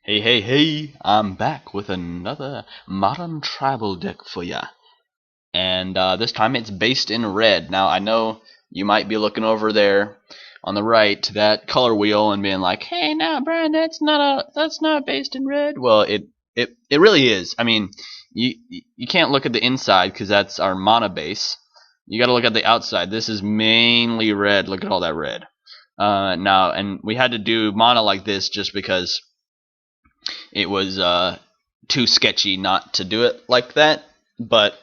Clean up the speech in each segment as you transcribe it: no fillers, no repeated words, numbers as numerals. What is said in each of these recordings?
Hey, hey, hey, I'm back with another modern tribal deck for ya. And this time it's based in red. Now, I know you might be looking over there on the right to that color wheel and being like, hey, now, Brian, that's not based in red. Well, it really is. I mean, you can't look at the inside because that's our mana base. You got to look at the outside. This is mainly red. Look at all that red. Now, and we had to do mana like this just because it was too sketchy not to do it like that. But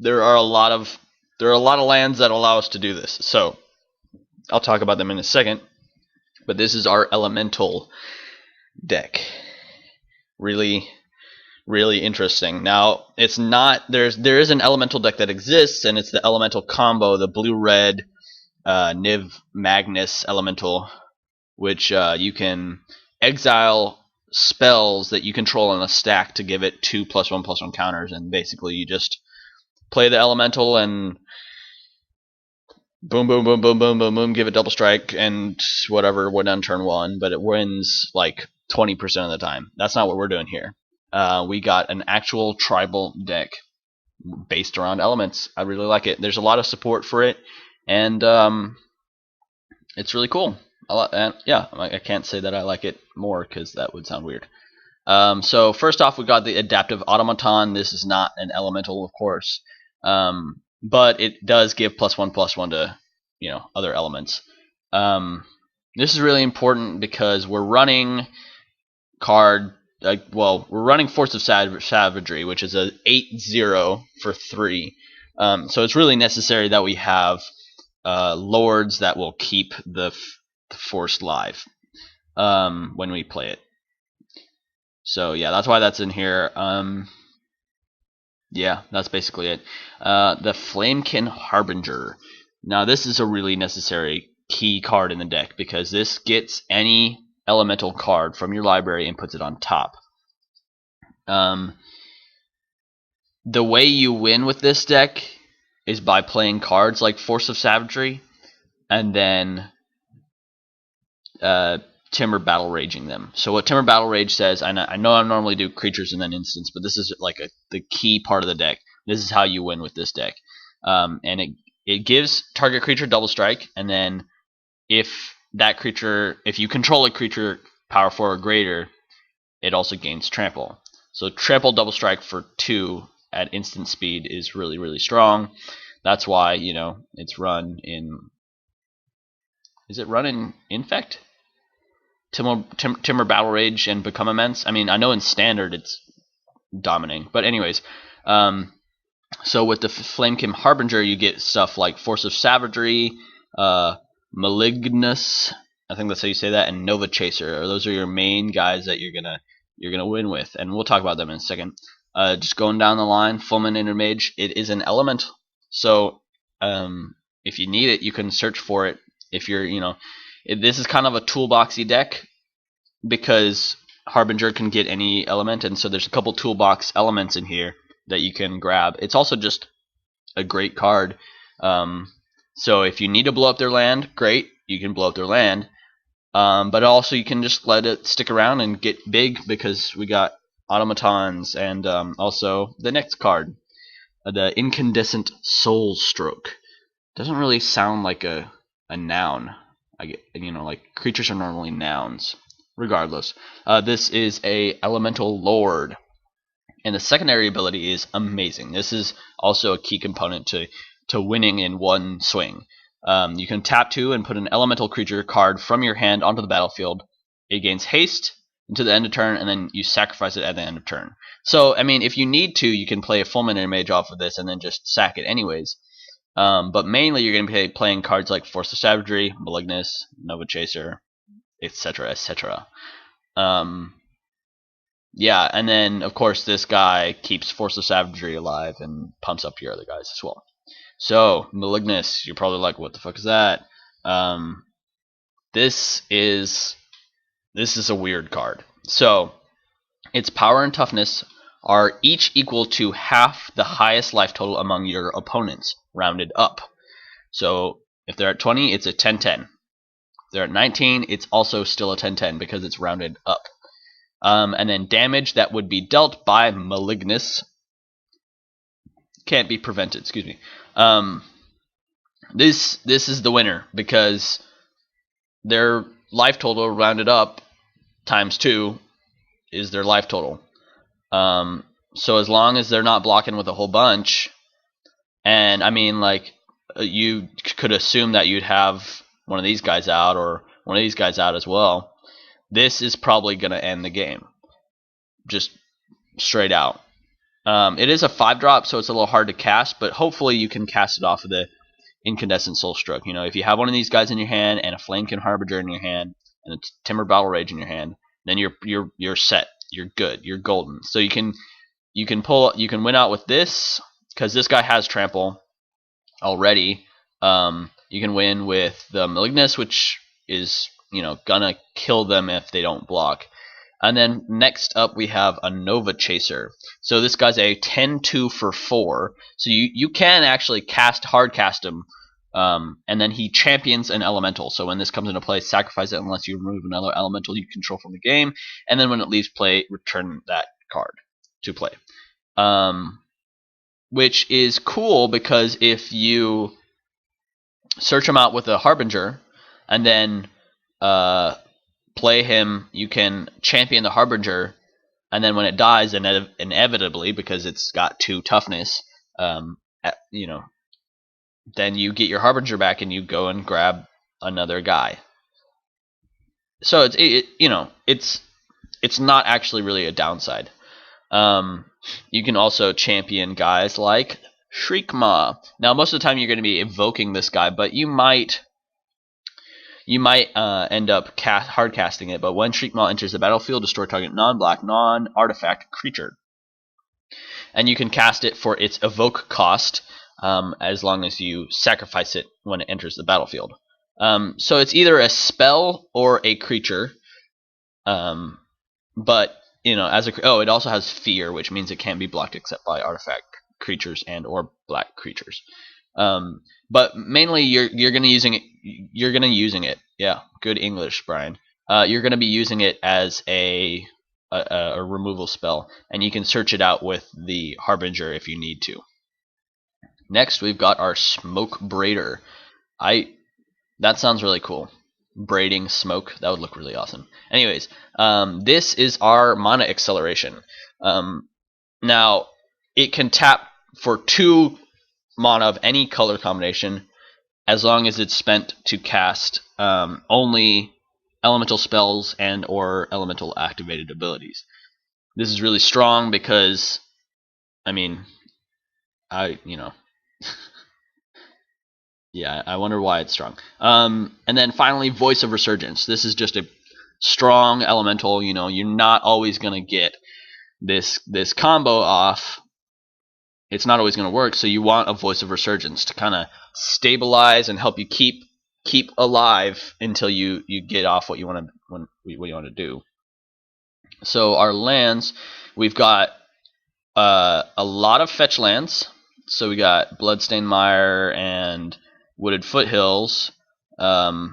there are a lot of lands that allow us to do this. So I'll talk about them in a second. But this is our elemental deck. Really, really interesting. Now it's not there is an elemental deck that exists, and it's the elemental combo, the blue red Niv Magnus elemental, which you can exile spells that you control in a stack to give it 2+1/+1 counters, and basically you just play the elemental and boom, boom, boom, boom, boom, boom, boom, give it double strike and whatever win on turn one, but it wins like 20% of the time. That's not what we're doing here. We got an actual tribal deck based around elements. I really like it. There's a lot of support for it, and it's really cool. I can't say that I like it more because that would sound weird. So first off, we got the Adaptive Automaton. This is not an elemental, of course, but it does give +1/+1 to other elements. This is really important because we're running we're running Force of Savagery, which is a 8/0 for 3. So it's really necessary that we have lords that will keep the force live when we play it. So yeah, that's why that's in here. Yeah, that's basically it. The Flamekin Harbinger. Now this is a really necessary key card in the deck because this gets any elemental card from your library and puts it on top. The way you win with this deck is by playing cards like Force of Savagery and then Timber Battle Raging them. So what Timber Battle Rage says, I know I normally do creatures and then instants, but this is like the key part of the deck. This is how you win with this deck. And it gives target creature double strike, and then if you control a creature power 4 or greater, it also gains trample. So trample double strike for 2 at instant speed is really, really strong. That's why, it's run in... Is it run in Infect? Timber Battle Rage and Become Immense? I mean, I know in Standard it's dominating. But anyways, so with the Flamekin Harbinger, you get stuff like Force of Savagery, Malignus, I think that's how you say that, and Nova Chaser. Those are your main guys that you're gonna win with, and we'll talk about them in a second. Just going down the line, Fulmin Intermage. It is an element, so if you need it, you can search for it. If you're, this is kind of a toolboxy deck because Harbinger can get any element, and so there's a couple toolbox elements in here that you can grab. It's also just a great card. So if you need to blow up their land, great, you can blow up their land. But also you can just let it stick around and get big because we got automatons, and also the next card, the Incandescent Soul Stroke. Doesn't really sound like a noun. Like creatures are normally nouns. Regardless, this is a elemental lord, and the secondary ability is amazing. This is also a key component to winning in one swing. You can tap 2 and put an elemental creature card from your hand onto the battlefield. It gains haste until the end of turn, and then you sacrifice it at the end of turn. So, I mean, if you need to, you can play a Fulmin Intermage off of this and then just sack it anyways. But mainly you're going to be playing cards like Force of Savagery, Malignus, Nova Chaser, etc., etc. Yeah, and then, of course, this guy keeps Force of Savagery alive and pumps up your other guys as well. So, Malignus, you're probably like, what the fuck is that? This is a weird card. So, its power and toughness are each equal to half the highest life total among your opponents, rounded up. So, if they're at 20, it's a 10-10. If they're at 19, it's also still a 10-10 because it's rounded up. And then damage that would be dealt by Malignus can't be prevented. Excuse me. This is the winner because their life total rounded up times 2 is their life total. So as long as they're not blocking with a whole bunch, and I mean, like, you could assume that you'd have one of these guys out or one of these guys out as well. This is probably going to end the game, just straight out. It is a 5-drop, so it's a little hard to cast, but hopefully you can cast it off of the Incandescent Soulstruck. You know, if you have one of these guys in your hand and a Flamekin Harbinger in your hand and a Timber Battle Rage in your hand, then you're set. You're good. You're golden. So you can win out with this because this guy has trample already. You can win with the Malignus, which is, you know, gonna kill them if they don't block. And then next up we have a Nova Chaser. So this guy's a 10-2 for 4. So you can actually hard cast him. And then he champions an elemental. So when this comes into play, sacrifice it unless you remove another elemental you control from the game. And then when it leaves play, return that card to play. Which is cool because if you search him out with a Harbinger and then play him, you can champion the Harbinger, and then when it dies, inevitably, because it's got 2 toughness, you know, then you get your Harbinger back and you go and grab another guy. So it's not actually really a downside. You can also champion guys like Shriekmaw. Now, most of the time you're going to be evoking this guy, but you might end up hard casting it. But when Shriekmaw enters the battlefield, destroy target non-black, non-artifact creature. And you can cast it for its evoke cost, as long as you sacrifice it when it enters the battlefield. So it's either a spell or a creature. But you know, it also has fear, which means it can't be blocked except by artifact creatures and or black creatures. But mainly you're gonna using it. Yeah, good English, Brian. You're gonna be using it as a removal spell, and you can search it out with the Harbinger if you need to. Next, we've got our Smoke Braider. That sounds really cool. Braiding smoke, that would look really awesome. Anyways, this is our mana acceleration. Now, it can tap for 2 mana of any color combination as long as it's spent to cast only elemental spells and or elemental activated abilities. This is really strong because, I mean, yeah, I wonder why it's strong. And then finally, Voice of Resurgence. This is just a strong elemental. You know, you're not always going to get this combo off. It's not always going to work, so you want a Voice of Resurgence to kind of stabilize and help you keep alive until you get off what you want to do. So our lands, we've got a lot of fetch lands. So we got Bloodstained Mire and Wooded Foothills. I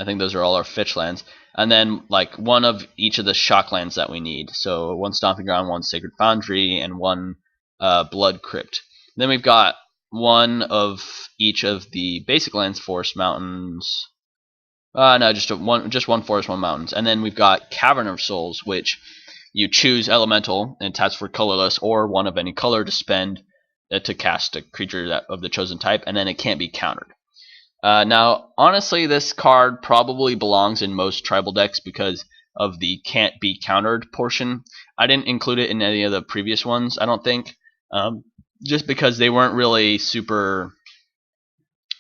think those are all our fetch lands. And then like one of each of the shock lands that we need. So 1 Stomping Ground, 1 Sacred Foundry, and 1 Blood Crypt. Then we've got 1 of each of the basic lands, Forest Mountains. No, just one Forest, 1 Mountains. And then we've got Cavern of Souls, which you choose Elemental and taps for colorless or 1 of any color to spend to cast a creature of the chosen type, and then it can't be countered. Now, honestly, this card probably belongs in most tribal decks because of the can't be countered portion. I didn't include it in any of the previous ones, I don't think, just because they weren't really super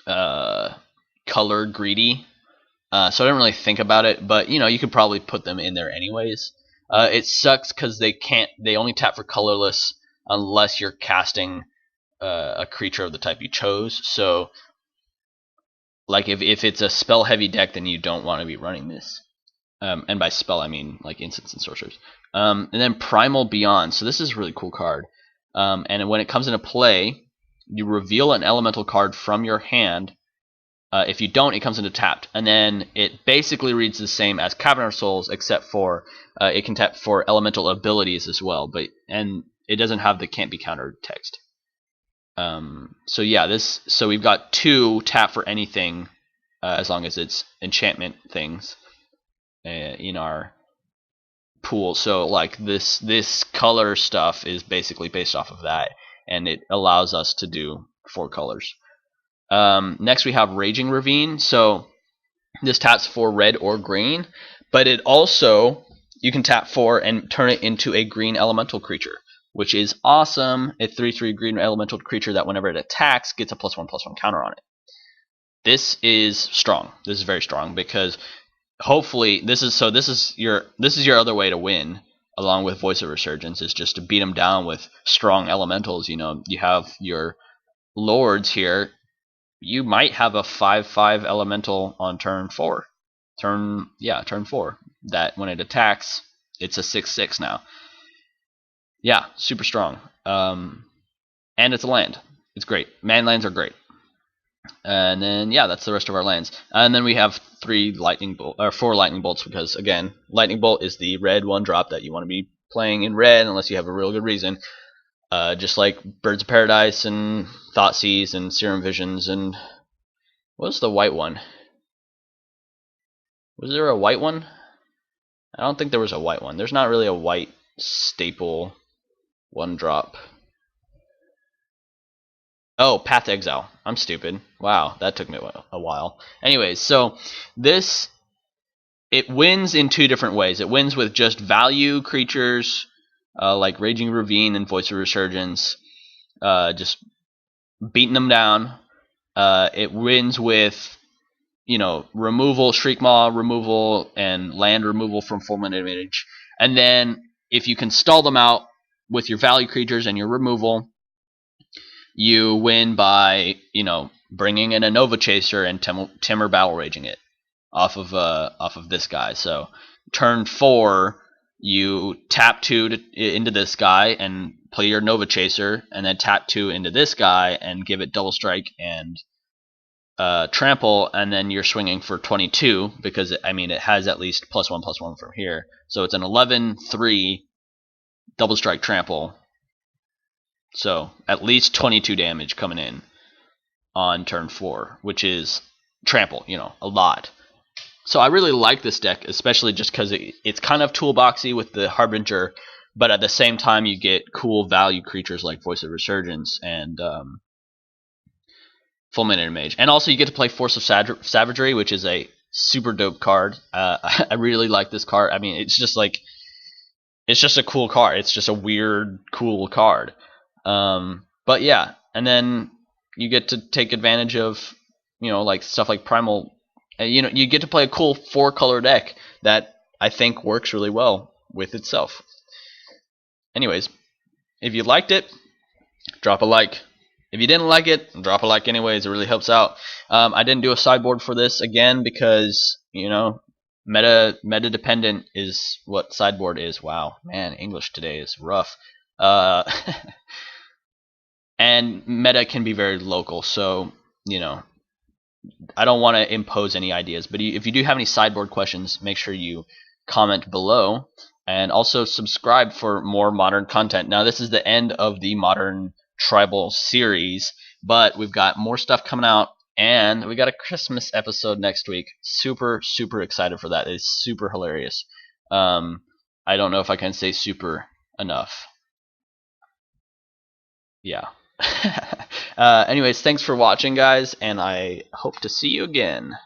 color greedy. So I didn't really think about it, but you know, you could probably put them in there anyways. It sucks because they only tap for colorless unless you're casting a creature of the type you chose. So like if it's a spell heavy deck, then you don't want to be running this. And by spell I mean like instants and sorcerers. And then Primal Beyond. So this is a really cool card. And when it comes into play, you reveal an elemental card from your hand If you don't, it comes into tapped, and then it basically reads the same as Cavern of Souls, except for it can tap for elemental abilities as well, and it doesn't have the can't be countered text. So yeah, so we've got 2 tap for anything, as long as it's enchantment things in our pool. So like this color stuff is basically based off of that, and it allows us to do 4 colors. Next we have Raging Ravine. So this taps for red or green, but it also, you can tap for and turn it into a green elemental creature, which is awesome. A 3/3 green elemental creature that whenever it attacks gets a +1/+1 counter on it. This is strong. This is very strong, because hopefully this is your other way to win, along with Voice of Resurgence, is just to beat them down with strong elementals. You know, you have your lords here. You might have a 5/5 elemental on turn 4. Turn 4. That when it attacks, it's a 6/6 now. Yeah, super strong. And it's a land. It's great. Man lands are great. And then yeah, that's the rest of our lands. And then we have 4 lightning bolts, because again, lightning bolt is the red 1-drop that you want to be playing in red unless you have a real good reason. Just like Birds of Paradise and Thoughtseize and Serum Visions and what was the white one? Was there a white one? I don't think there was a white one. There's not really a white staple 1-drop. Oh, Path to Exile. I'm stupid. Wow, that took me a while. Anyways, so it wins in 2 different ways. It wins with just value creatures like Raging Ravine and Voice of Resurgence, just beating them down. It wins with, removal, Shriekmaw removal, and land removal from Fulminant Image. And then if you can stall them out with your value creatures and your removal, you win by, bringing in a Nova Chaser and Timur Battle Raging it off of this guy. So turn 4, you tap 2 into this guy and play your Nova Chaser, and then tap 2 into this guy and give it Double Strike and trample, and then you're swinging for 22, because it has at least +1/+1 from here. So it's an 11/3 Double Strike trample. So at least 22 damage coming in on turn 4, which is trample, a lot. So I really like this deck, especially just because it's kind of toolboxy with the Harbinger, but at the same time you get cool value creatures like Voice of Resurgence and Fulminant Mage. And also you get to play Force of Savagery, which is a super dope card. I really like this card. It's just a cool card. It's just a weird, cool card. But yeah, and then you get to take advantage of, like stuff like Primal. You get to play a cool 4-color deck that I think works really well with itself. Anyways, if you liked it, drop a like. If you didn't like it, drop a like anyways. It really helps out. I didn't do a sideboard for this again because, meta dependent is what sideboard is. Wow, man, English today is rough. And meta can be very local, so I don't want to impose any ideas. But if you do have any sideboard questions, make sure you comment below, and also subscribe for more modern content. Now, this is the end of the Modern Tribal series, but we've got more stuff coming out, and we got a Christmas episode next week. Super, super excited for that. It's super hilarious. I don't know if I can say super enough. Yeah. Anyways, thanks for watching, guys, and I hope to see you again.